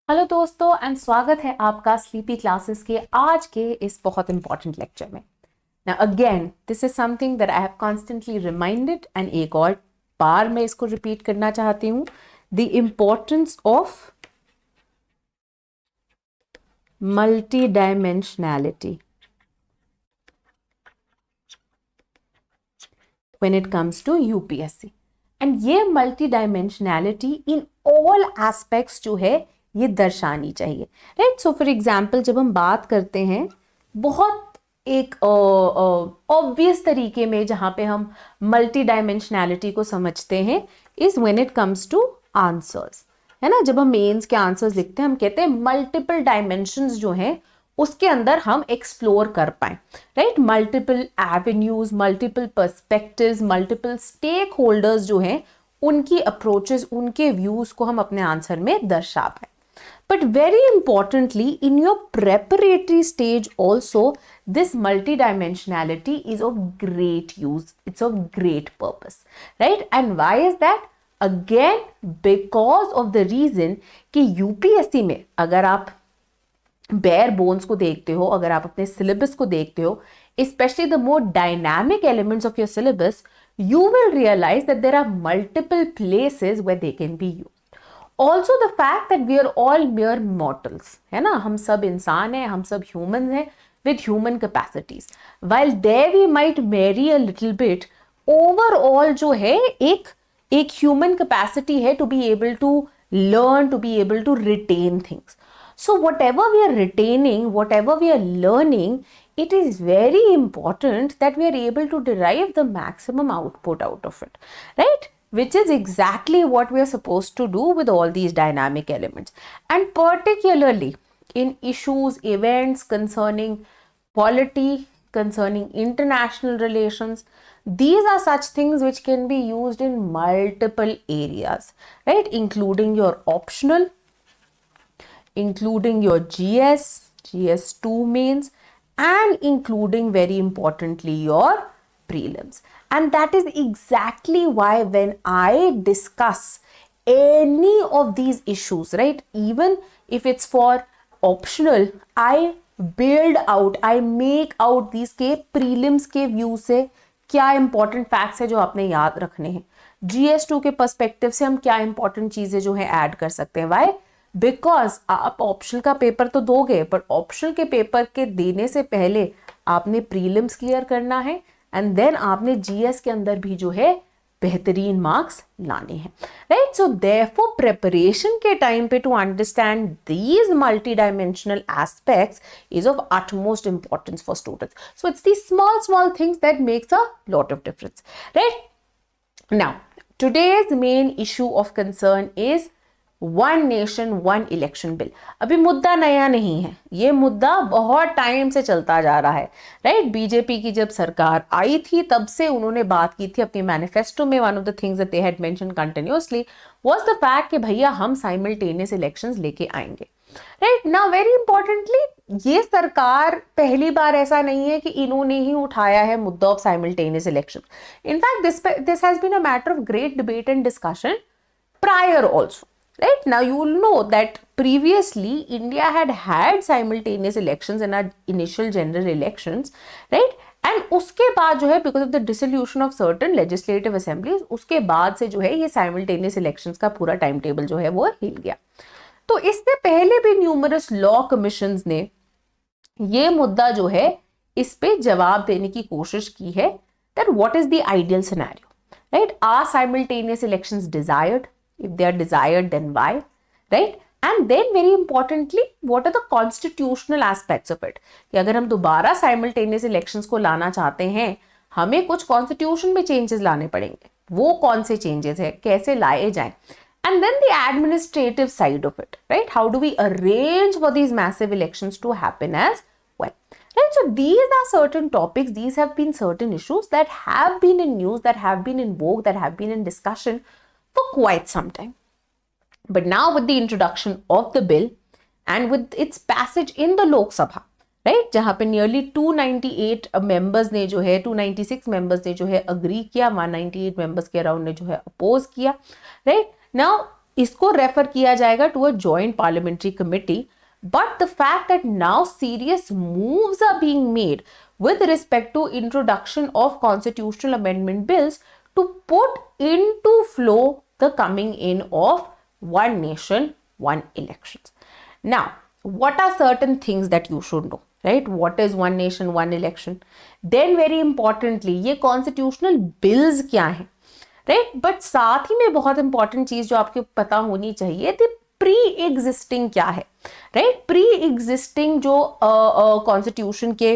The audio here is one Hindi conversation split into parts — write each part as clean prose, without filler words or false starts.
हेलो दोस्तों एंड स्वागत है आपका स्लीपी क्लासेस के आज के इस बहुत इंपॉर्टेंट लेक्चर में। Now again this is something that I have constantly reminded and एक और बार मैं इसको रिपीट करना चाहती हूँ, the importance of multi dimensionality when it comes to UPSC। And ये multi dimensionality in all aspects जो है ये दर्शानी चाहिए, राइट। सो फॉर एग्जाम्पल जब हम बात करते हैं बहुत एक ऑब्वियस तरीके में जहां पे हम मल्टी डायमेंशनैलिटी को समझते हैं is when it comes two answers, है ना। जब हम मेंस के आंसर्स लिखते हैं हम कहते हैं मल्टीपल डायमेंशंस जो हैं उसके अंदर हम एक्सप्लोर कर पाए, right. Multiple avenues, multiple perspectives, multiple stakeholders जो हैं उनकी अप्रोचेस, उनके व्यूज को हम अपने आंसर में दर्शा पाए। But very importantly, in your preparatory stage also, this multidimensionality is of great use. It's of great purpose, right? And why is that? Again, because of the reason कि UPSC में अगर आप bare bones को देखते हो, अगर आप अपने syllabus को देखते हो, especially the more dynamic elements of your syllabus, you will realize that there are multiple places where they can be used. Also the fact that we are all mere mortals, है ना, हम सब इंसान हैं, हम सब ह्यूमन हैं with human capacities. While there we might vary a little bit, overall जो है एक human capacity है to be able to learn, to be able to retain things. So whatever we are retaining, whatever we are learning, it is very important that we are able to derive the maximum output out of it, right? Which is exactly what we are supposed to do with all these dynamic elements. And particularly in issues, events concerning polity, concerning international relations, these are such things which can be used in multiple areas, right? Including your optional, including your GS2 mains, and including very importantly your prelims. And that is exactly why when I discuss any of these issues, right, even if it's for optional, I build out, I make out these के prelims के view से क्या important facts है जो आपने याद रखने हैं, GS2 के perspective से हम क्या important चीजें जो है add कर सकते हैं। Why? Because आप ऑप्शनल का पेपर तो दोगे, पर ऑप्शनल के पेपर के देने से पहले आपने प्रीलिम्स क्लियर करना है एंड देन आपने जीएस के अंदर भी जो है बेहतरीन मार्क्स लाने हैं, राइट। सो देयरफॉर प्रिपरेशन के टाइम पे to understand these multi dimensional aspects is of utmost importance for students. So it's these small things that makes a lot of difference, right? Now today's main issue of concern is one nation one election bill. अभी मुद्दा नया नहीं है, ये मुद्दा बहुत टाइम से चलता जा रहा है, राइट। बीजेपी की जब सरकार आई थी तब से उन्होंने बात की थी अपनी मैनिफेस्टो में, one of the things that they had mentioned continuously was the fact कि भैया हम साइमल्टेनियस इलेक्शंस लेके आएंगे, राइट। नाउ वेरी इंपॉर्टेंटली ये सरकार पहली बार ऐसा नहीं है कि इन्होंने ही उठाया है मुद्दा of simultaneous election. In fact this has been a matter of great debate and discussion prior also, right? Now you will know that previously India had simultaneous elections in our initial general elections, right? And उसके बाद जो है because of the dissolution of certain legislative assemblies, उसके बाद से जो है ये simultaneous elections का पूरा टाइम टेबल जो है वो हिल गया। तो इससे पहले भी न्यूमरस लॉ कमीशंस ने ये मुद्दा जो है इस पे जवाब देने की कोशिश की है that what is the ideal scenario, right? Are simultaneous elections desired? If they are desired, then why, right? And then very importantly, what are the constitutional aspects of it? कि अगर हम दोबारा simultaneous elections को लाना चाहते हैं हमें कुछ constitution में changes लाने पड़ेंगे, वो कौन से changes है, कैसे लाए जाएं, and then the administrative side of it, right? How do we arrange for these massive elections to happen as well, right? So these are certain topics, these have been certain issues that have been in news, that have been in vogue, that have been in discussion for quite some time. But now with the introduction of the bill and with its passage in the Lok Sabha, right, जहां पे nearly 298 members ने जो है 296 members ने जो है agree किया, 198 members के around ने जो है oppose किया, right? Now इसको रेफर किया जाएगा to a joint parliamentary committee. But the fact that now serious moves are being made with respect to introduction of constitutional amendment bills to put into flow the coming in of one nation, one elections. Now, what are certain things that you should know, right? What is one nation, one election? Then very importantly, ये constitutional bills क्या हैं, right? But साथ ही में बहुत important चीज जो आपको पता होनी चाहिए थी, प्री एग्जिस्टिंग क्या है, राइट? प्री एग्जिस्टिंग जो कॉन्स्टिट्यूशन के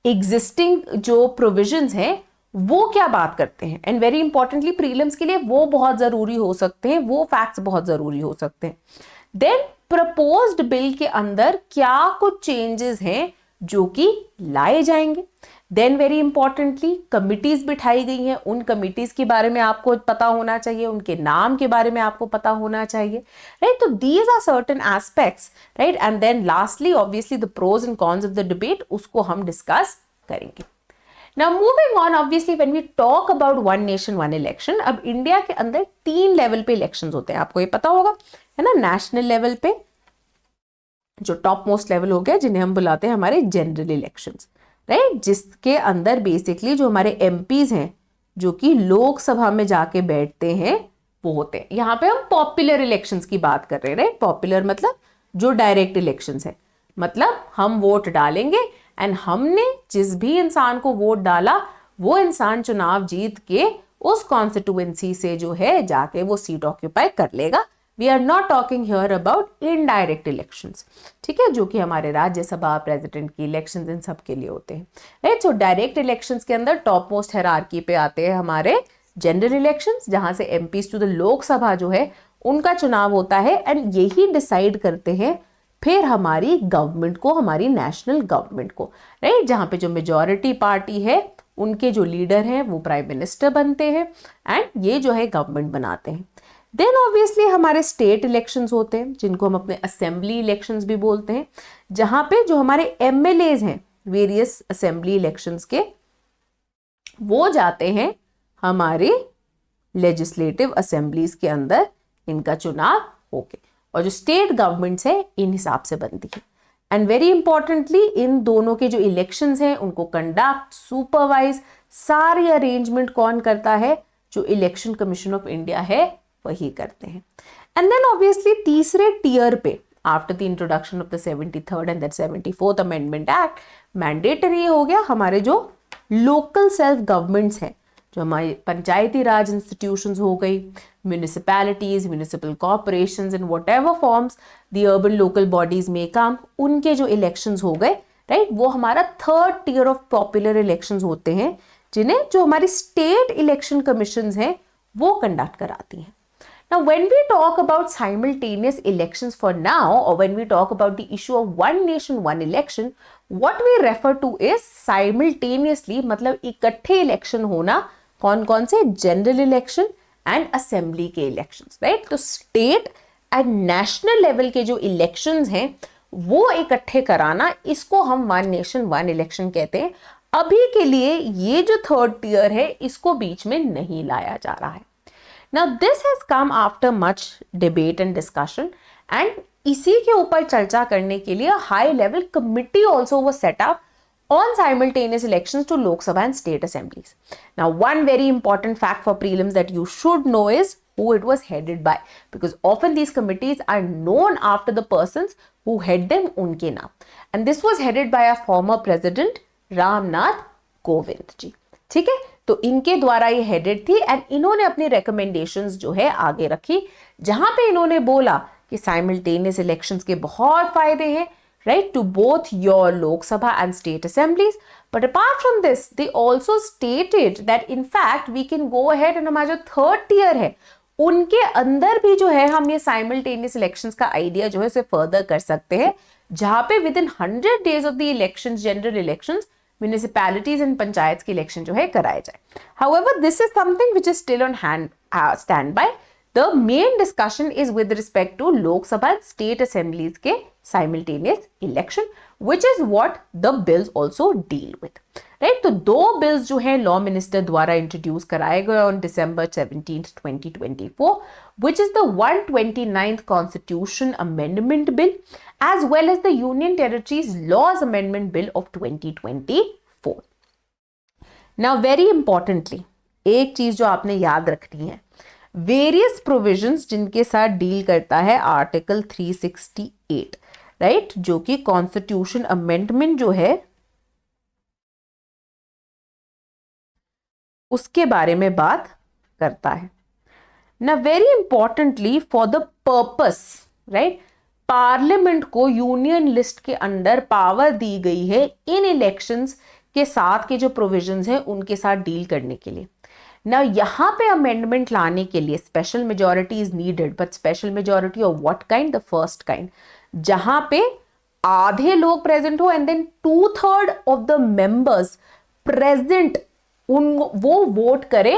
एग्जिस्टिंग जो प्रोविजंस हैं वो क्या बात करते हैं. एंड वेरी इंपॉर्टेंटली प्रीलिम्स के लिए वो बहुत जरूरी हो सकते हैं, वो फैक्ट्स बहुत जरूरी हो सकते हैं. देन प्रपोज्ड बिल के अंदर क्या कुछ चेंजेस हैं जो कि लाए जाएंगे. देन वेरी इंपॉर्टेंटली कमिटीज बिठाई गई हैं, उन कमिटीज के बारे में आपको पता होना चाहिए, उनके नाम के बारे में आपको पता होना चाहिए, राइट? तो these are certain aspects, right? And then lastly obviously the pros and cons of the debate, उसको हम डिस्कस करेंगे. Now moving on, obviously when we talk about one nation one election, अब इंडिया के अंदर 3 लेवल पे इलेक्शंस होते हैं, आपको ये पता होगा, है ना? नेशनल लेवल पे जो टॉप मोस्ट लेवल हो गया, जिन्हें हम बुलाते हैं हमारे जनरल इलेक्शंस, राइट? जिसके अंदर बेसिकली जो हमारे एमपीज हैं जो कि लोकसभा में जाके बैठते हैं वो होते हैं. यहाँ पे हम पॉपुलर इलेक्शंस की बात कर रहे हैं, राइट? पॉपुलर मतलब जो डायरेक्ट इलेक्शंस है, मतलब हम वोट डालेंगे एंड हमने जिस भी इंसान को वोट डाला वो इंसान चुनाव जीत के उस कॉन्स्टिट्यूएंसी से जो है जाके वो सीट ऑक्यूपाई कर लेगा. We are not talking here about indirect elections, ठीक है, जो कि हमारे राज्यसभा, प्रेसिडेंट की इलेक्शंस इन सब के लिए होते हैं, राइट? सो डायरेक्ट इलेक्शंस के अंदर टॉप मोस्ट हायरार्की पे आते हैं हमारे जनरल इलेक्शंस, जहां से एमपीज टू द लोकसभा जो है उनका चुनाव होता है एंड यही डिसाइड करते हैं फिर हमारी गवर्नमेंट को, हमारी नेशनल गवर्नमेंट को, राइट? जहां पे जो मेजॉरिटी पार्टी है उनके जो लीडर हैं वो प्राइम मिनिस्टर बनते हैं एंड ये जो है गवर्नमेंट बनाते हैं. देन ऑब्वियसली हमारे स्टेट इलेक्शंस होते हैं जिनको हम अपने असेंबली इलेक्शंस भी बोलते हैं, जहां पे जो हमारे एमएलएज हैं वेरियस असेंबली इलेक्शंस के, वो जाते हैं हमारे लेजिस्लेटिव असेंबलीज के अंदर, इनका चुनाव होके, और जो स्टेट गवर्नमेंट्स है इन हिसाब से बनती है. एंड वेरी इंपॉर्टेंटली इन दोनों के जो इलेक्शंस हैं उनको कंडक्ट, सुपरवाइज, सारी अरेंजमेंट कौन करता है? जो इलेक्शन कमीशन ऑफ इंडिया है वही करते हैं. एंड देन ऑब्वियसली तीसरे टीयर पे after the introduction of the 73rd and 74th amendment act, mandatory हो गया हमारे जो लोकल सेल्फ गवर्नमेंट्स हैं, जो हमारी पंचायती राज इंस्टीट्यूशंस हो गई, municipalities, municipal corporations in whatever forms the urban local bodies में काम, उनके जो इलेक्शंस हो गए, राइट? वो हमारा 3rd tier of popular elections होते हैं, जिन्हें जो हमारी स्टेट इलेक्शन कमीशंस हैं वो कंडक्ट कराती हैं. Now, when we talk about simultaneous elections for now, or when we talk about the issue of one nation, one election, what we refer to is simultaneously, मतलब इकट्ठे इलेक्शन होना, कौन कौन से? जनरल इलेक्शन एंड असेंबली के इलेक्शंस, राइट? तो स्टेट एंड नेशनल लेवल के जो इलेक्शंस हैं वो इकट्ठे कराना, इसको हम वन नेशन वन इलेक्शन कहते हैं. अभी के लिए ये जो 3rd टीयर है इसको बीच में नहीं लाया जा रहा है. Now this has come after much debate and discussion, and इसी के ऊपर चर्चा करने के लिए high level committee also was set up on simultaneous elections to Lok Sabha and state assemblies. Now one very important fact for prelims that you should know is who it was headed by, because often these committees are known after the persons who head them, उनके नाम, and this was headed by a former president Ramnath Kovind ji, ठीक है? तो इनके द्वारा ये हेडेड थी एंड इन्होंने अपनी रिकमेंडेशंस जो है आगे रखी, जहां पे इन्होंने बोला कि साइमल्टेनियस इलेक्शंस के बहुत फायदे हैं, right, to both your Lok Sabha and state assemblies. But apart from this they also stated that in fact we can go ahead and हमारा जो 3rd टीयर है उनके अंदर भी जो है हम ये साइमल्टेनियस इलेक्शंस का आइडिया जो है उसे फर्दर कर सकते हैं, जहां पे with in 100 days of the elections, general elections, municipalities and panchayat के इलेक्शन जो है कराए जाए. However, this is something which is still on hand, standby. The main discussion is with respect to Lok Sabha and state assemblies के simultaneous election, which is what the bills also deal with. Right? तो दो bills जो हैं law minister द्वारा introduce कराए गए on December 17th, 2024, which is the 129th Constitution Amendment Bill as well as the Union Territories Laws Amendment Bill of 2024. Now very importantly, एक चीज जो आपने याद रखनी है, वेरियस प्रोविजंस जिनके साथ डील करता है आर्टिकल 368, राइट, जो कि कॉन्स्टिट्यूशन अमेंडमेंट जो है उसके बारे में बात करता है ना। Very importantly for the purpose, right, parliament को यूनियन लिस्ट के अंडर पावर दी गई है इन इलेक्शंस के साथ के जो प्रोविजंस हैं उनके साथ डील करने के लिए ना। यहां पे अमेंडमेंट लाने के लिए special majority is needed, but special majority of what kind? The first kind, जहां पे आधे लोग प्रेजेंट हो and then 2/3 of the members present वो वोट करे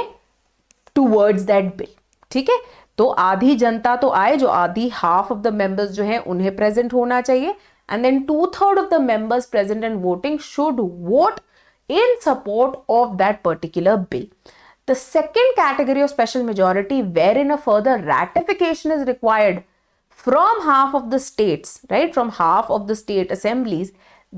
टुवर्ड्स दैट बिल। ठीक है, तो आधी जनता तो आए, जो आधी हाफ ऑफ द मेंबर्स जो है उन्हें प्रेजेंट होना चाहिए, and then 2/3 of the members present and voting should vote in support of that particular bill. The second category of special majority, wherein a further ratification is required from half of the states, right, from half of the state assemblies,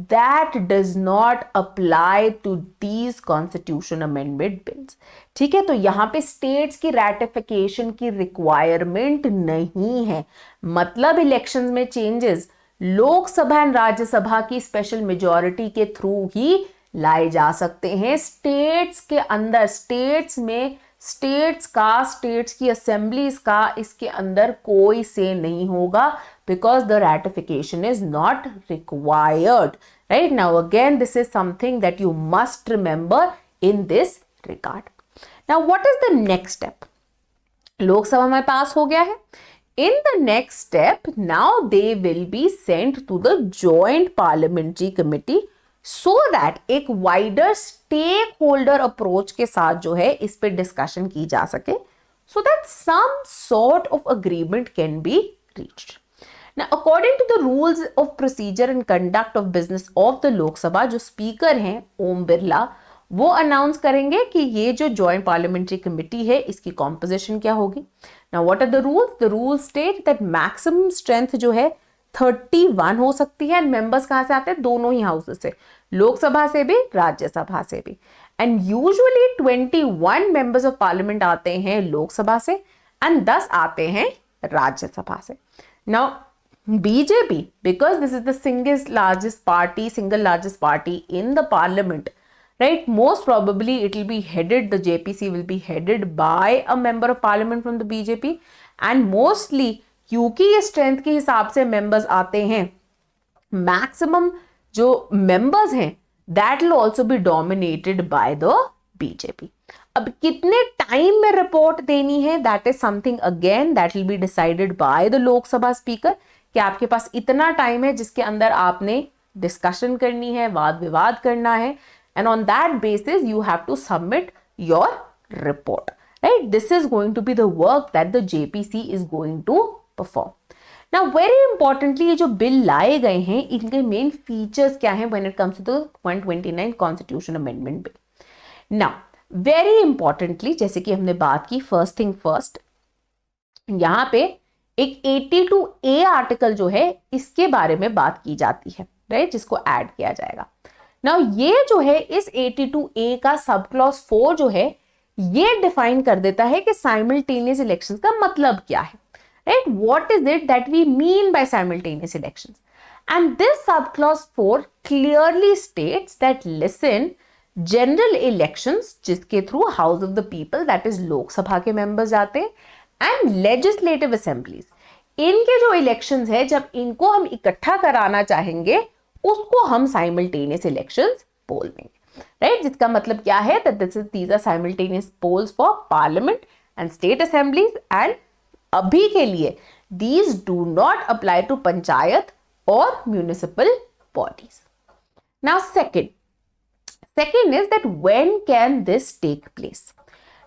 that does not apply to these constitution amendment bills. ठीक है, तो यहाँ पे states की ratification की requirement नहीं है, मतलब elections में changes लोकसभा एंड राज्यसभा की स्पेशल मेजॉरिटी के थ्रू ही लाए जा सकते हैं। स्टेट्स के अंदर, स्टेट्स में स्टेट्स का, स्टेट्स की असेंबलीज का इसके अंदर कोई से नहीं होगा, because the ratification is not required. Right, now again this is something that you must remember in this regard. Now what is the next step? Lok Sabha में पास हो गया है। In the next step, now they will be sent to the Joint Parliamentary Committee so that एक wider stakeholder approach के साथ जो है इस पे discussion की जा सके, so that some sort of agreement can be reached. Now, according to the rules of procedure and conduct of business of the Lok Sabha, जो speaker हैं ओम बिरला, वो अनाउंस करेंगे कि ये जो जॉइंट पार्लियामेंट्री कमिटी है इसकी कॉम्पोजिशन क्या होगी। Now what are the rules? The rules state that maximum strength जो है 31 हो सकती है, एंड मेंबर्स कहां से आते हैं? दोनों ही हाउसेस से, लोकसभा से भी, राज्यसभा से भी, and usually 21 members of parliament आते हैं लोकसभा से एंड 10 आते हैं राज्यसभा से। Now BJP, because this is the single largest party in the parliament, right, most probably it will be headed, the JPC will be headed by a member of parliament from the BJP, and mostly क्योंकि ये स्ट्रेंथ के हिसाब से मेंबर्स आते हैं, मैक्सिमम जो मेंबर्स हैं that will also be dominated by the BJP. अब कितने टाइम में रिपोर्ट देनी है, that is something again that will be decided by the Lok Sabha speaker, कि आपके पास इतना टाइम है जिसके अंदर आपने डिस्कशन करनी है, वाद विवाद करना है, and on that basis you have to submit your report, right? This is going to be the work that the JPC is going to perform. Now very importantly, ये जो बिल लाए गए हैं इनके मेन फीचर्स क्या हैं when it comes to the 129 Constitution Amendment Bill? Now very importantly, जैसे कि हमने बात की, first thing first, यहाँ पे एक 82A आर्टिकल जो है इसके बारे में बात की जाती है, राइट, जिसको ऐड किया जाएगा। नाउ ये जो है इस 82A का सब क्लॉज 4 जो है ये डिफाइन कर देता है कि साइमल्टेनियस इलेक्शंस का मतलब क्या है, right, what is it that we mean by simultaneous elections, and this sub clause 4 clearly states that listen, general elections जिसके through house of the people that is Lok Sabha के मेंबर्स जाते हैं, एंड लेजिस्लेटिव असेंबलीज, इनके जो इलेक्शंस है जब इनको हम इकट्ठा कराना चाहेंगे उसको हम साइमल्टेनियस इलेक्शंस बोल देंगे, राइट, जिसका मतलब क्या है that these are simultaneous polls for parliament and state assemblies, and अभी के लिए these do not apply to panchayat और municipal bodies. Now second is that when can this take place?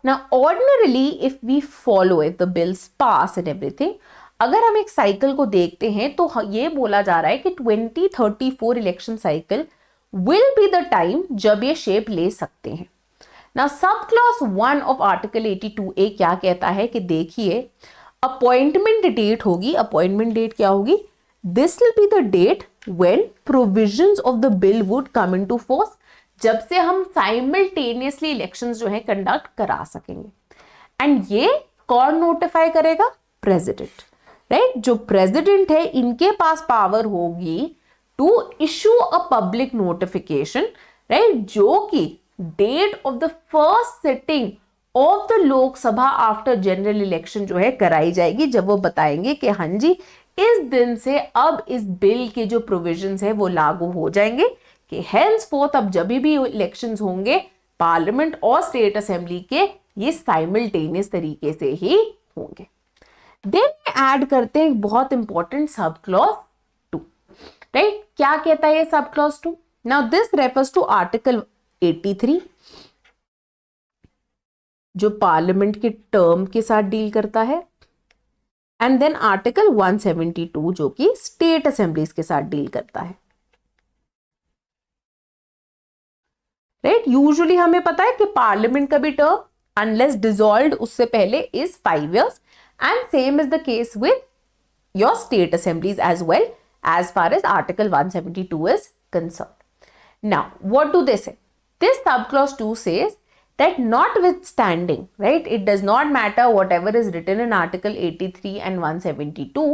Now ordinarily if we follow it, the bills pass and everything, अगर हम एक साइकिल को देखते हैं तो ये बोला जा रहा है कि 2034 election cycle will be the time जब ये शेप ले सकते हैं। ना sub clause 1 of article 82A क्या कहता है कि देखिए अपॉइंटमेंट डेट होगी, अपॉइंटमेंट डेट क्या होगी, this will be the date when provisions of the bill would come into force, जब से हम साइमल्टेनियसली इलेक्शंस जो है कंडक्ट करा सकेंगे। एंड ये कौन नोटिफाई करेगा, प्रेसिडेंट, राइट। जो प्रेसिडेंट है इनके पास पावर होगी to issue a public notification, right, जो कि date of the first sitting of the Lok Sabha after general election जो है कराई जाएगी, जब वो बताएंगे कि हाँ जी इस दिन से अब इस बिल के जो प्रोविजंस है वो लागू हो जाएंगे, कि हेंसफोर्थ अब जब भी इलेक्शंस होंगे पार्लियामेंट और स्टेट असेंबली के, ये साइमल्टेनियस तरीके से ही होंगे। देन ऐड करते हैं एक बहुत इंपॉर्टेंट सब क्लॉज 2, राइट। क्या कहता है ये sub clause 2? Now this refers to article 83 जो पार्लियामेंट के टर्म के साथ डील करता है, एंड देन आर्टिकल 172 जो कि स्टेट असेंबलीज के साथ डील करता है, राइट। यूजुअली हमें पता है कि पार्लियामेंट का भी टर्म अनलेस डिसॉल्व्ड उससे पहले is 5 years, and same is the case with your state assemblies as well, as far as article 172 is concerned. Now what do they say? This subclause 2 says that notwithstanding, right, it does not matter whatever is written in article 83 and 172,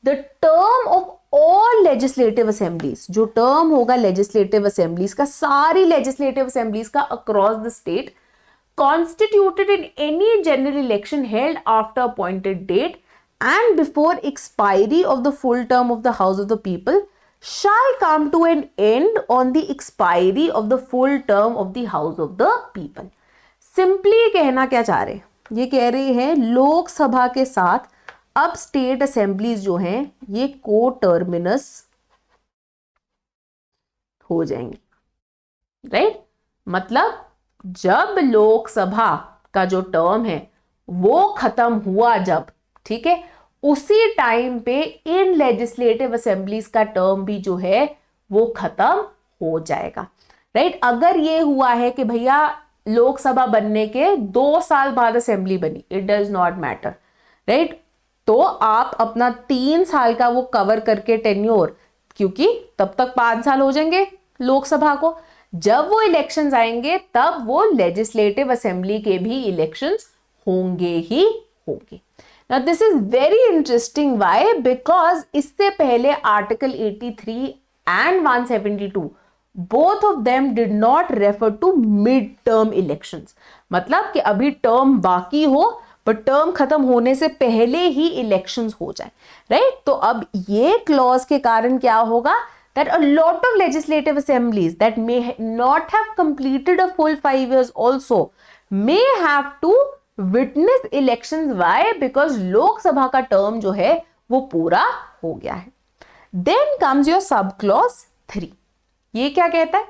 the term of all legislative assemblies, जो term होगा legislative assemblies का, सारी legislative assemblies का across the state, constituted in any general election held after appointed date and before expiry of the full term of the House of the People shall come to an end on the expiry of the full term of the House of the People. Simply कहना क्या चाह रहे हैं, ये कह रहे हैं लोकसभा के साथ अब स्टेट असेंबलीज जो हैं ये को टर्मिनस हो जाएंगे, राइट। मतलब जब लोकसभा का जो टर्म है वो खत्म हुआ जब, ठीक है, उसी टाइम पे इन लेजिस्लेटिव असेंबलीज का टर्म भी जो है वो खत्म हो जाएगा, राइट। अगर ये हुआ है कि भैया लोकसभा बनने के 2 साल बाद असेंबली बनी, it does not matter, right, तो आप अपना 3 साल का वो कवर करके टेन्योर, क्योंकि तब तक 5 साल हो जाएंगे लोकसभा को, जब वो इलेक्शंस आएंगे तब वो लेजिस्लेटिव असेंबली के भी इलेक्शंस होंगे ही होंगे। Now this is very interesting, why? Because इससे पहले article 83 and 172 both of them did not refer to mid-term elections, मतलब कि अभी टर्म बाकी हो बट टर्म खत्म होने से पहले ही इलेक्शंस हो जाए, राइट। तो अब ये क्लॉज के कारण क्या होगा, that a lot of legislative assemblies that may not have completed a full 5 years also may have to witness elections. Why? Because लोक सभा का टर्म जो है वो पूरा हो गया है। Then comes your sub clause 3. ये क्या कहता है,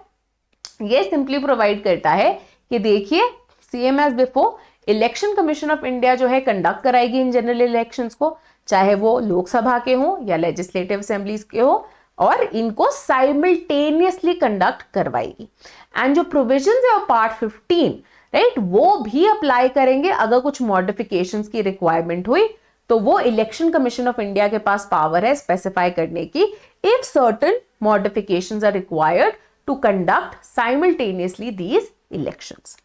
ये सिंपली प्रोवाइड करता है कि देखिए same as before election commission of India जो है कंडक्ट कराएगी इन जनरल इलेक्शंस को, चाहे वो लोकसभा के हो या लेजिस्लेटिव असेंबलीज के हो, और इनको साइमल्टेनियसली कंडक्ट करवाएगी। एंड जो प्रोविजंस है पार्ट 15, राइट, वो भी अप्लाई करेंगे। अगर कुछ मॉडिफिकेशंस की रिक्वायरमेंट हुई तो वो इलेक्शन कमीशन ऑफ इंडिया के पास पावर है स्पेसिफाई करने की, if certain modifications are required to conduct simultaneously these elections.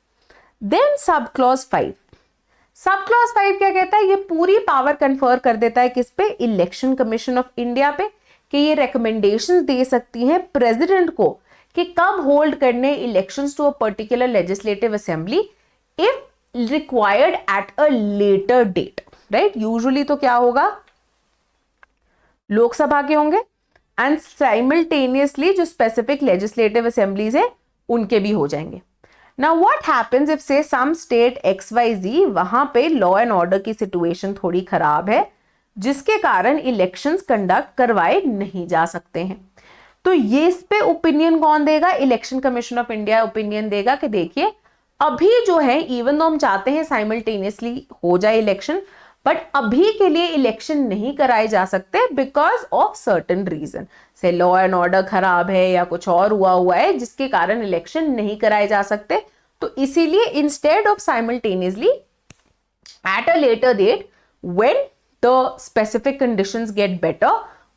Then sub clause 5, sub clause 5 क्या कहता है, ये पूरी पावर कन्फर कर देता है किस पे, इलेक्शन कमीशन ऑफ इंडिया पे, कि ये रिकमेंडेशंस दे सकती हैं प्रेसिडेंट को कि कब होल्ड करने elections to a particular legislative assembly if required at a later date, right. Usually तो क्या होगा, लोकसभा के होंगे एंड साइमल्टेनियसली जो स्पेसिफिक लेजिस्लेटिव असेंबलीज है उनके भी हो जाएंगे। नाउ व्हाट हैपेंस इफ से सम स्टेट XYZ, वहां पे लॉ एंड ऑर्डर की सिचुएशन थोड़ी खराब है जिसके कारण इलेक्शंस कंडक्ट करवाए नहीं जा सकते हैं, तो ये इस पे ओपिनियन कौन देगा, election commission of India opinion देगा कि देखिए अभी जो है इवन दो हम चाहते हैं साइमल्टेनियसली हो जाए इलेक्शन, बट अभी के लिए इलेक्शन नहीं कराए जा सकते बिकॉज ऑफ सर्टेन रीजन, से लॉ एंड ऑर्डर खराब है या कुछ और हुआ है जिसके कारण इलेक्शन नहीं कराए जा सकते। तो इसीलिए instead of simultaneously at a later date when the specific conditions get better,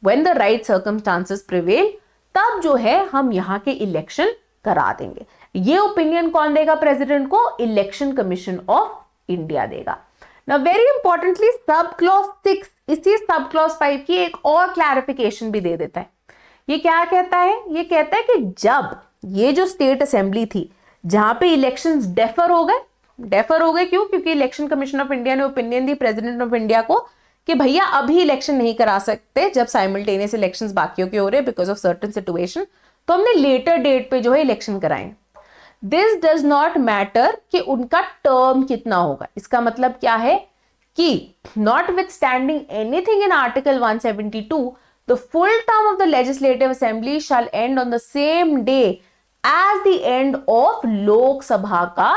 when the right circumstances prevail, तब जो है हम यहाँ के इलेक्शन करा देंगे। ये ओपिनियन कौन देगा प्रेसिडेंट को? इलेक्शन कमीशन ऑफ इंडिया देगा। Now very importantly sub clause 6 इसी सब क्लॉज 5 की एक और क्लैरिफिकेशन भी दे देता है। ये क्या कहता है? ये कहता है कि जब ये जो स्टेट असेंबली थी जहां पे इलेक्शंस डेफर हो गए क्यों? क्योंकि इलेक्शन कमीशन ऑफ इंडिया ने opinion the president of India को कि भैया अभी इलेक्शन नहीं करा सकते जब साइमल्टेनियस इलेक्शंस बाकियों के हो रहे बिकॉज ऑफ सर्टेन सिचुएशन, तो हमने लेटर डेट पे जो है इलेक्शन कराए। दिस डज नॉट मैटर कि उनका टर्म कितना होगा। इसका मतलब क्या है कि notwithstanding anything in article 172 the full term of the legislative assembly shall end on the same day as the end of Lok Sabha का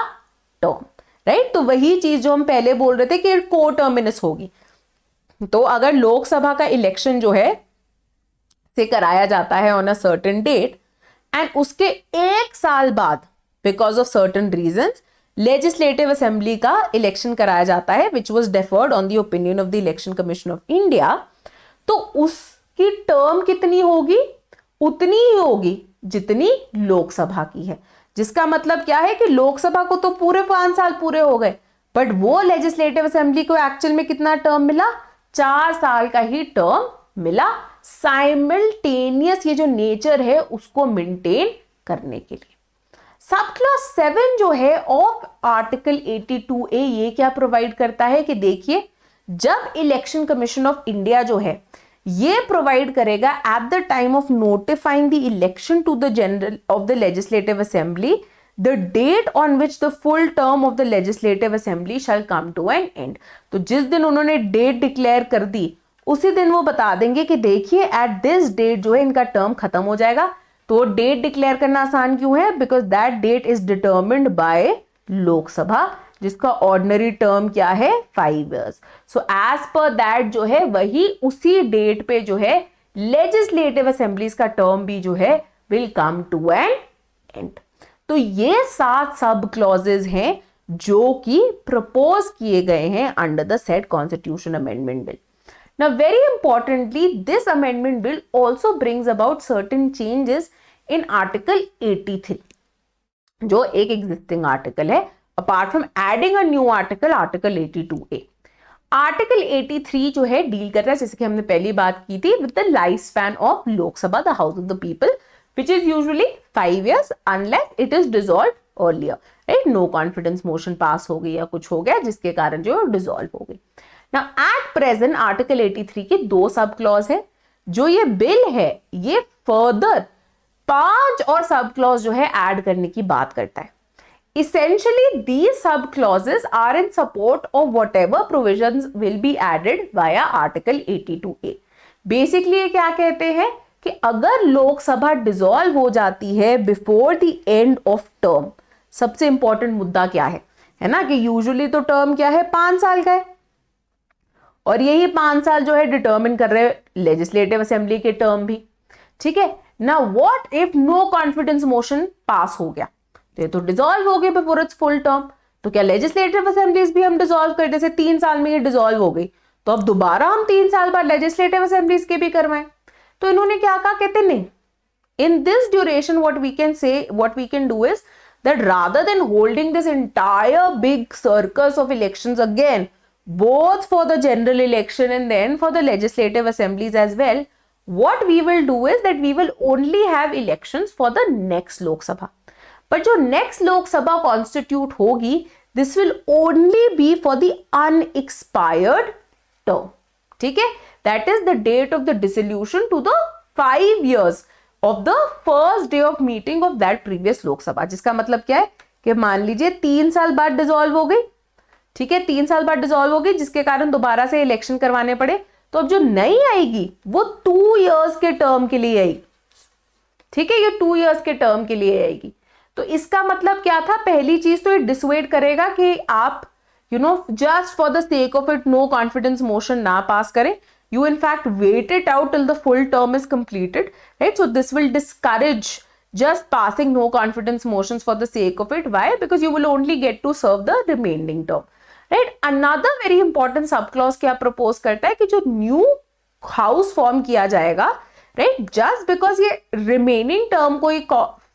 टर्म, राइट? तो वही चीज जो हम पहले बोल रहे थे कि को टर्मिनस होगी। तो अगर लोकसभा का इलेक्शन जो है से कराया जाता है on a certain date and उसके एक साल बाद because of certain reasons legislative assembly का इलेक्शन कराया जाता है which was deferred on the opinion of the election commission of India, तो उसकी टर्म कितनी होगी? उतनी ही होगी जितनी लोकसभा की है। जिसका मतलब क्या है कि लोकसभा को तो पूरे 5 साल पूरे हो गए, बट वो लेजिस्लेटिव असेंबली को एक्चुअल में कितना टर्म मिला? 4 साल का ही टर्म मिला, साइमल्टेनियस ये जो नेचर है उसको मेंटेन करने के लिए। सब क्लॉज 7 जो है ऑफ आर्टिकल 82A ये क्या प्रोवाइड करता है कि देखिए जब इलेक्शन कमीशन ऑफ इंडिया जो है ये प्रोवाइड करेगा at the time of notifying the election to the general of the legislative assembly the date on which the full term of the legislative assembly shall come to an end. तो जिस दिन उन्होंने डेट डिक्लेयर कर दी उसी दिन वो बता देंगे कि देखिए एट दिस डेट जो है इनका टर्म खत्म हो जाएगा। तो डेट डिक्लेयर करना आसान क्यों है? Because that date is determined by Lok Sabha जिसका ऑर्डिनरी टर्म क्या है? 5 years। So as per that जो है वही उसी डेट पे जो है लेजिस्लेटिव असेंबलीज का टर्म भी जो है will come to an end. तो ये 7 सब क्लॉजेज हैं जो कि प्रपोज किए गए हैं under the said constitution amendment bill. Now very importantly this amendment bill also brings about certain changes in article 83 जो एक existing article है apart from adding a new article 82A। Article 83 जो है डील कर रहा है जैसे कि हमने पहली बात की थी with the life span of Lok Sabha the house of the people which is usually 5 years unless it is dissolve earlier, right? No confidence motion pass हो गई या कुछ हो गया जिसके कारण जो डिसॉल्व हो गई। Now at present आर्टिकल 83 की 2 सब क्लॉज है। जो ये बिल है ये फर्दर 5 और सब क्लॉज जो है ऐड करने की बात करता है। Essentially these sub clauses are in support of whatever provisions will be added via article 82A। Basically ये क्या कहते हैं कि अगर लोकसभा डिसॉल्व हो जाती है before the end of term, सबसे इंपॉर्टेंट मुद्दा क्या है ना कि यूजुअली तो टर्म क्या है 5 साल का है और यही 5 साल जो है डिटर्मिन कर रहे लेजिस्लेटिव असेंबली के टर्म भी, ठीक है ना। What if no confidence motion pass हो गया तो डिसॉल्व हो गए बिफोर इट्स फुल टर्म, तो क्या लेजिस्लेटिव असेंबलीज भी हम डिसॉल्व कर, जैसे 3 साल में ये डिसॉल्व हो गई तो अब दोबारा हम 3 साल बाद लेजिस्लेटिव असेंबलीज के भी करवाएं। तो इन्होंने क्या कहा, कहते नहीं, in this duration what we can do is that rather than holding this entire big circus of elections again both for the general election and then for the legislative assemblies as well, what we will do is that we will only have elections for the next Lok Sabha. But जो next Lok Sabha constitute होगी, this will only be for the unexpired term. ठीक है? That is the date of the dissolution to the 5 years of the first day of meeting of that previous Lok Sabha. जिसका मतलब क्या है कि मान लीजिए 3 साल बाद डिसॉल्व हो गई, ठीक है, 3 साल बाद डिसॉल्व होगी जिसके कारण दोबारा से इलेक्शन करवाने पड़े, तो अब जो नई आएगी वो 2 years के टर्म के लिए आएगी, ठीक है, ये 2 years के टर्म के लिए आएगी। तो इसका मतलब क्या था, पहली चीज तो ये डिसवेड करेगा कि आप just for the sake of it no confidence motion ना पास करें. You in fact wait it out till the full term is completed, right? So this will discourage just passing no confidence motions for the sake of it. Why? Because you will only get to serve the remaining term, right? Another very important sub clause क्या propose करता है कि जो new house form किया जाएगा, right? Just because ये remaining term को ही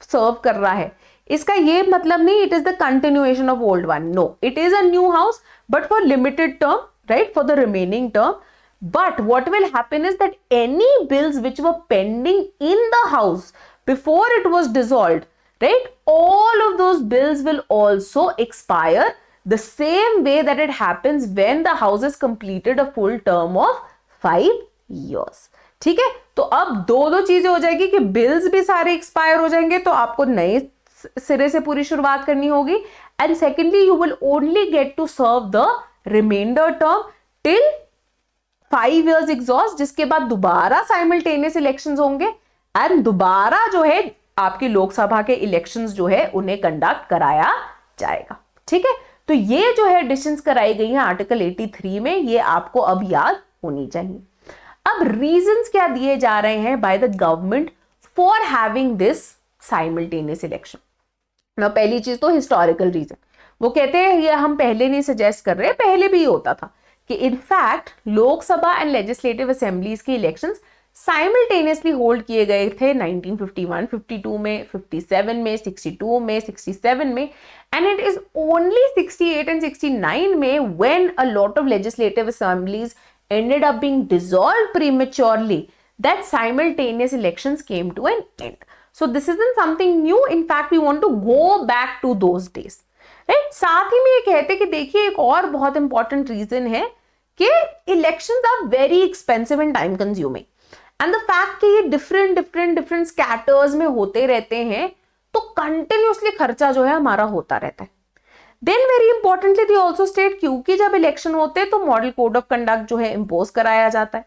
serve कर रहा है, इसका ये मतलब नहीं it is the continuation of old one. No, it is a new house but for limited term, right? For the remaining term. But what will happen is that any bills which were pending in the house before it was dissolved, right? All of those bills will also expire the same way that it happens when the house has completed a full term of 5 years. ठीक है, तो अब दो चीजें हो जाएगी कि बिल्स भी सारे एक्सपायर हो जाएंगे, तो आपको नए सिरे से पूरी शुरुआत करनी होगी. And secondly you will only get to serve the reminder term till 5 years exhaust, जिसके बाद दोबारा साइमल्टेनियस इलेक्शंस होंगे एंड दोबारा जो है आपकी लोकसभा के इलेक्शंस जो है उन्हें कंडक्ट कराया जाएगा. ठीक है, तो ये जो है एडिशंस कराई गई हैं आर्टिकल 83 में, ये आपको अब याद होनी चाहिए. अब रीजंस क्या दिए जा रहे हैं by the government for having this simultaneous election. ना पहली चीज तो हिस्टोरिकल रीजन, वो कहते हैं ये हम पहले नहीं सजेस्ट कर रहे, पहले भी ये होता था कि in fact Lok Sabha and legislative assemblies के इलेक्शंस साइमल्टेनियसली होल्ड किए गए थे 1951, 52 में, 57 में, 62 में, 67 में, and it is only 68 and 69 में when a lot of legislative assemblies ended up being dissolved prematurely that simultaneous elections came to an end. So this isn't something new. In fact, we want to go back to those days. Right? साथ ही में ये कहते कि देखिए एक और बहुत इंपॉर्टेंट रीजन है कि elections are very expensive and time consuming, and the fact कि ये डिफरेंट स्कैटर्स में होते रहते हैं, तो कंटिन्यूसली खर्चा जो है हमारा होता रहता है. Then very importantly they also state, क्योंकि जब इलेक्शन होते हैं तो मॉडल कोड ऑफ कंडक्ट जो है इम्पोज कराया जाता है,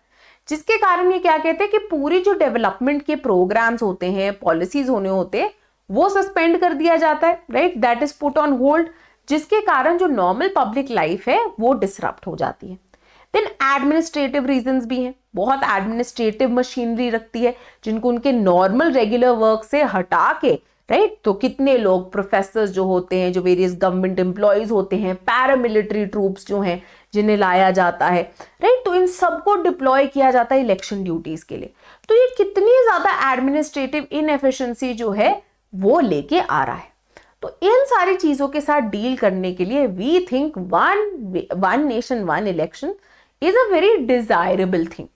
जिसके कारण ये क्या कहते हैं कि पूरी जो डेवलपमेंट के प्रोग्राम्स होते हैं, पॉलिसीज होने होते हैं, वो सस्पेंड कर दिया जाता है, right, that is put on hold, जिसके कारण जो नॉर्मल पब्लिक लाइफ है वो डिसरप्ट हो जाती है. देन एडमिनिस्ट्रेटिव रीजंस भी हैं, बहुत एडमिनिस्ट्रेटिव मशीनरी रखती है जिनको उनके नॉर्मल रेगुलर वर्क से हटा के, राइट, तो कितने लोग प्रोफेसर्स जो होते हैं, जो वेरियस गवर्नमेंट एम्प्लॉयज होते हैं, पैरामिलिट्री ट्रूप्स जो हैं जिन्हें लाया जाता है, राइट, तो इन सबको डिप्लॉय किया जाता है इलेक्शन ड्यूटीज के लिए. तो ये कितनी ज्यादा एडमिनिस्ट्रेटिव इनएफिशिएंसी जो है वो लेके आ रहा है. तो इन सारी चीजों के साथ डील करने के लिए we think one nation one election is a very desirable thing,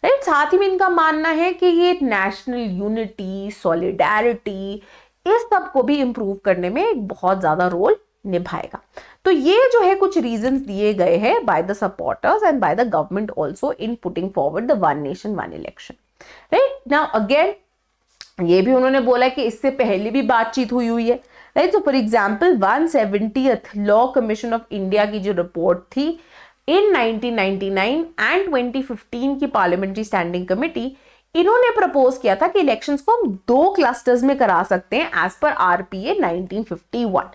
right. साथ ही में इनका मानना है कि ये नेशनल यूनिटी, सॉलिडारिटी, इस सब को भी इंप्रूव करने में एक बहुत ज्यादा रोल निभाएगा. तो ये जो है कुछ रीजंस दिए गए हैं by the supporters and by the government also in putting forward the one nation one election, right. Now again ये भी उन्होंने बोला कि इससे पहले भी बातचीत हुई है, right. So for example 170th law commission of India की जो रिपोर्ट थी इन 1999 एंड 2015 की पार्लियामेंट्री स्टैंडिंग कमेटी, इन्होंने प्रपोज किया था कि इलेक्शंस को हम 2 क्लस्टर्स में करा सकते हैं एज पर आरपीए 1951,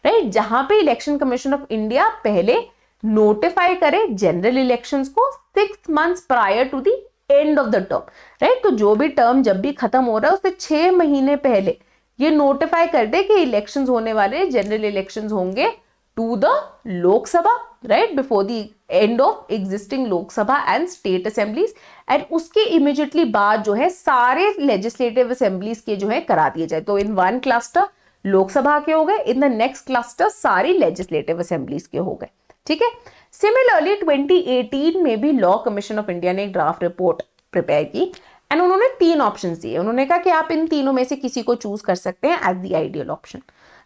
राइट, जहां पे इलेक्शन कमीशन ऑफ इंडिया पहले नोटिफाई करे जनरल इलेक्शंस को 6 months prior to the end of the term, right. तो जो भी टर्म जब भी खत्म हो रहा है उससे 6 महीने पहले ये नोटिफाई कर दे कि इलेक्शंस होने वाले, जनरल इलेक्शंस होंगे to the Lok Sabha, right, before the end of existing Lok Sabha and state assemblies, and उसके इमीडिएटली बाद जो है सारे लेजिस्लेटिव असेंबलीज के जो है करा दिए जाए. तो इन वन क्लस्टर लोकसभा के हो गए, इन द नेक्स्ट क्लस्टर सारी लेजिस्लेटिव असेंबलीज के हो गए. ठीक है. सिमिलरली 2018 में भी लॉ कमीशन ऑफ इंडिया ने एक ड्राफ्ट रिपोर्ट प्रिपेयर की एंड उन्होंने 3 ऑप्शंस दिए. उन्होंने कहा कि आप इन तीनों में से किसी को चूज कर सकते हैं as the ideal option.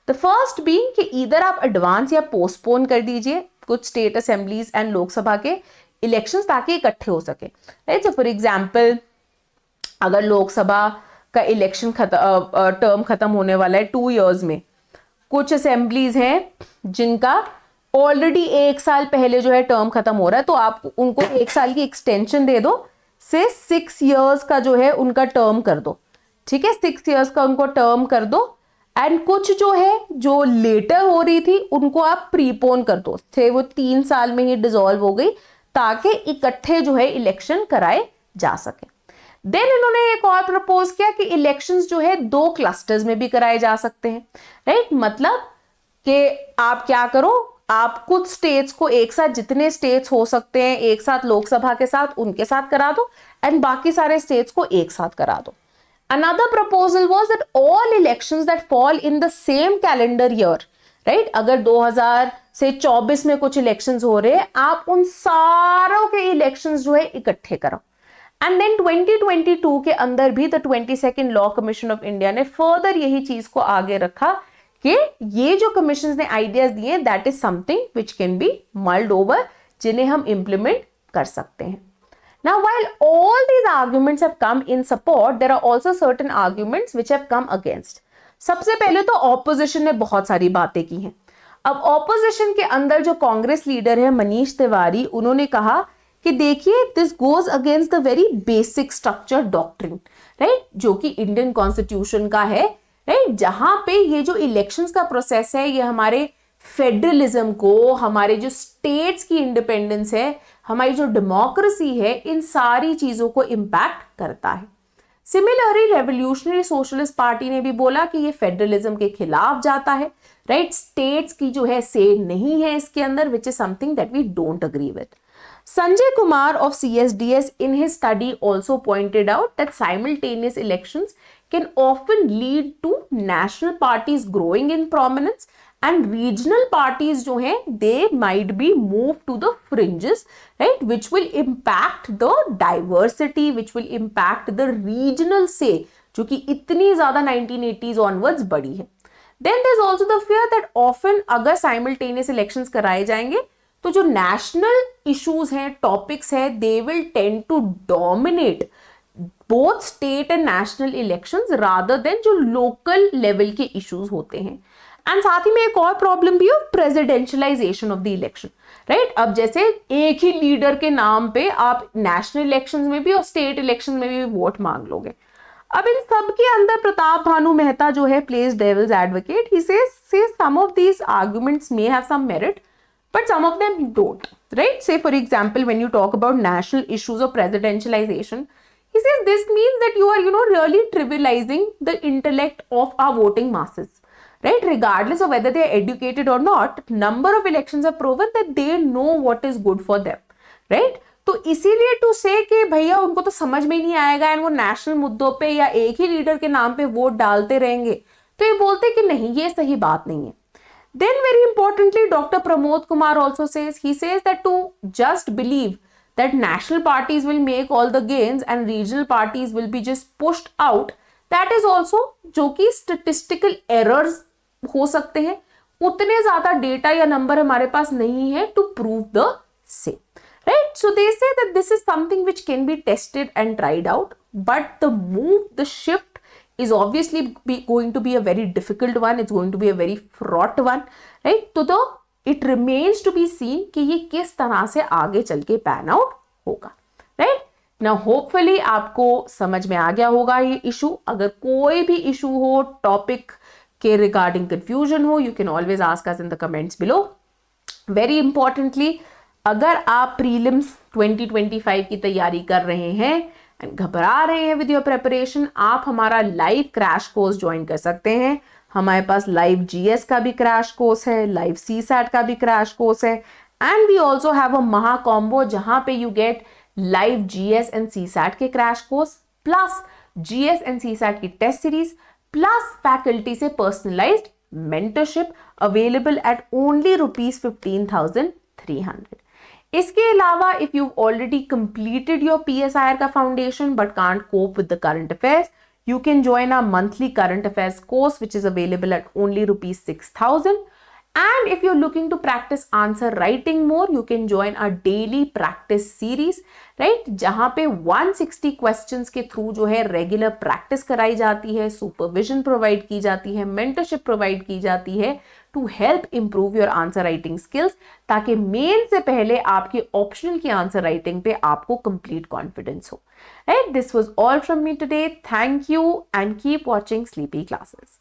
The first being कि इधर आप एडवांस या पोस्टपोन कर दीजिए कुछ स्टेट असेंबलीज एंड लोकसभा के इलेक्शंस ताकि इकट्ठे हो सके, राइट. सो फॉर एग्जांपल अगर लोकसभा का इलेक्शन टर्म खत्म होने वाला है 2 years में, कुछ असेंबलीज हैं जिनका ऑलरेडी 1 साल पहले जो है टर्म खत्म हो रहा है, तो आप उनको 1 साल की एक्सटेंशन दे दो, से 6 years का जो है उनका टर्म कर दो. ठीक है, 6 years का उनको टर्म कर दो एंड कुछ जो है जो लेटर हो रही थी उनको आप प्रीपोन कर दो थे, वो 3 साल में ही डिसॉल्व हो गई ताकि इकट्ठे जो है इलेक्शन कराए जा सके। देन इन्होंने एक और प्रपोज किया कि इलेक्शंस जो है 2 क्लस्टर्स में भी कराए जा सकते हैं, राइट। मतलब कि आप क्या करो, आप कुछ स्टेट्स को एक साथ, जितने स्टेट्स हो सकते हैं एक साथ लोकसभा के साथ, उनके साथ करा दो एंड बाकी सारे स्टेट्स को एक साथ करा दो। Another proposal was that all elections that fall in the same calendar year, right? अगर 2000 से 24 में कुछ इलेक्शंस हो रहे हैं, आप उन सारों के इलेक्शंस जो है इकट्ठे करो। एंड देन 2022 के अंदर भी the 22nd law commission of India ने फर्दर यही चीज को आगे रखा कि ये जो कमीशन ने आइडियाज दिए that is something which can be mould over, जिन्हें हम इंप्लीमेंट कर सकते हैं। Now, while all these arguments have come in support, there are also certain arguments which have come against. सबसे पहले तो ऑपोजिशन ने बहुत सारी बातें की हैं। अब ऑपोजिशन के अंदर जो कांग्रेस लीडर है मनीष तिवारी, उन्होंने कहा कि देखिए this goes against the very basic structure doctrine, right, जो कि इंडियन कॉन्स्टिट्यूशन का है, राइट, जहां पे ये जो इलेक्शंस का प्रोसेस है ये हमारे फेडरलिज्म को, हमारे जो स्टेट्स की इंडिपेंडेंस है, हमारी जो डेमोक्रेसी है, इन सारी चीजों को इंपैक्ट करता है। सिमिलरली रेवोल्यूशनरी सोशलिस्ट पार्टी ने भी बोला कि ये फेडरलिज्म के खिलाफ जाता है, राइट, स्टेट्स की जो है से नहीं है इसके अंदर, which is something that we don't agree with. Sanjay Kumar of CSDS in his study also pointed out that simultaneous elections can often lead to national parties growing in prominence and regional parties जो हैं they might be moved to the fringes, right, which will impact the diversity, which will impact the regional say जो कि इतनी ज़्यादा 1980s onwards बढ़ी है। Then there's also the fear that often अगर simultaneous elections कराए जाएंगे तो जो नेशनल इश्यूज हैं, टॉपिक्स है, they will tend to dominate both state and national elections rather than जो लोकल लेवल के इश्यूज होते हैं। एंड साथ ही में एक और प्रॉब्लम भी है प्रेसिडेंशियलाइजेशन ऑफ द इलेक्शन, राइट। अब जैसे एक ही लीडर के नाम पे आप नेशनल इलेक्शंस में भी और स्टेट इलेक्शन में भी वोट मांग लोगे। अब इन सब के अंदर प्रताप भानु मेहता जो है plays devil's advocate, he says some of these arguments may have some merit but some of them don't, right? Say for example when you talk about national issues of presidentialization, he says this means that you are really trivializing the intellect of our voting masses, right? Regardless of whether they are educated or not, number of elections have proven that they know what is good for them, right? तो इसीलिए टू से कि भैया उनको तो समझ में ही नहीं आएगा एंड वो नेशनल मुद्दों पे या एक ही लीडर के नाम पे वोट डालते रहेंगे, तो ये बोलते कि नहीं, ये सही बात नहीं है। Then very importantly, Dr. Pramod Kumar also says that to just believe that national parties will make all the gains and regional parties will be just pushed out, that is also जो कि statistical errors हो सकते हैं, उतने ज्यादा डेटा या नंबर हमारे पास नहीं है to prove the same, right? So they say that this is something which can be tested and tried out, but the shift is obviously going to be a very difficult one. It's going to be a very fraught one, right? तो it remains to be seen कि ये किस तरह से आगे चल के pan out होगा, right? Now hopefully आपको समझ में आ गया होगा ये issue। अगर कोई भी issue हो, topic के regarding confusion हो, you can always ask us in the comments below. Very importantly, अगर आप prelims 2025 की तैयारी कर रहे हैं घबरा रहे हैं विद योर प्रेपरेशन, आप हमारा लाइव क्रैश कोर्स ज्वाइन कर सकते हैं। हमारे पास लाइव जीएस का भी क्रैश कोर्स है, लाइव सीसैट का भी क्रैश कोर्स है, and we also have a maha combo जहां पे you get live GS and CSAT के crash course plus GS and CSAT की टेस्ट सीरीज प्लस फैकल्टी से personalised mentorship available at only ₹15,300। इसके अलावा if you already completed your PSIR का foundation but can't cope with the current affairs, you can join our monthly current affairs course which is available at only ₹6,000. And if you're looking to practice answer writing more, you can join our daily practice series, right? जहां पे 160 questions के थ्रू जो है रेगुलर प्रैक्टिस कराई जाती है, सुपरविजन प्रोवाइड की जाती है, मेंटरशिप प्रोवाइड की जाती है to help improve your answer writing skills, ताकि मेन से पहले आपकी ऑप्शनल की आंसर राइटिंग पे आपको कंप्लीट कॉन्फिडेंस हो। Right? This was all from me today. Thank you and keep watching Sleepy Classes.